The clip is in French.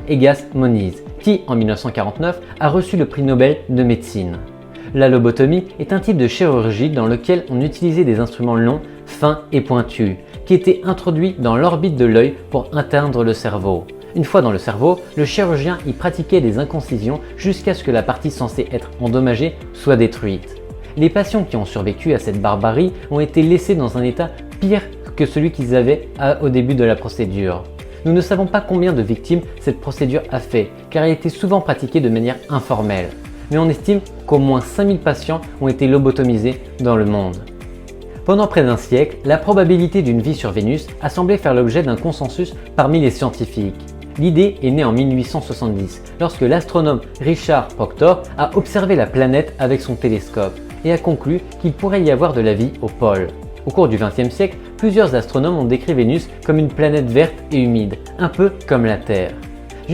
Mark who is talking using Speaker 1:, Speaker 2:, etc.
Speaker 1: Egas Moniz, qui, en 1949, a reçu le prix Nobel de médecine. La lobotomie est un type de chirurgie dans lequel on utilisait des instruments longs, fins et pointus, qui étaient introduits dans l'orbite de l'œil pour atteindre le cerveau. Une fois dans le cerveau, le chirurgien y pratiquait des incisions jusqu'à ce que la partie censée être endommagée soit détruite. Les patients qui ont survécu à cette barbarie ont été laissés dans un état pire que celui qu'ils avaient au début de la procédure. Nous ne savons pas combien de victimes cette procédure a fait, car elle était souvent pratiquée de manière informelle. Mais on estime qu'au moins 5000 patients ont été lobotomisés dans le monde. Pendant près d'un siècle, la probabilité d'une vie sur Vénus a semblé faire l'objet d'un consensus parmi les scientifiques. L'idée est née en 1870, lorsque l'astronome Richard Proctor a observé la planète avec son télescope et a conclu qu'il pourrait y avoir de la vie au pôle. Au cours du XXe siècle, plusieurs astronomes ont décrit Vénus comme une planète verte et humide, un peu comme la Terre.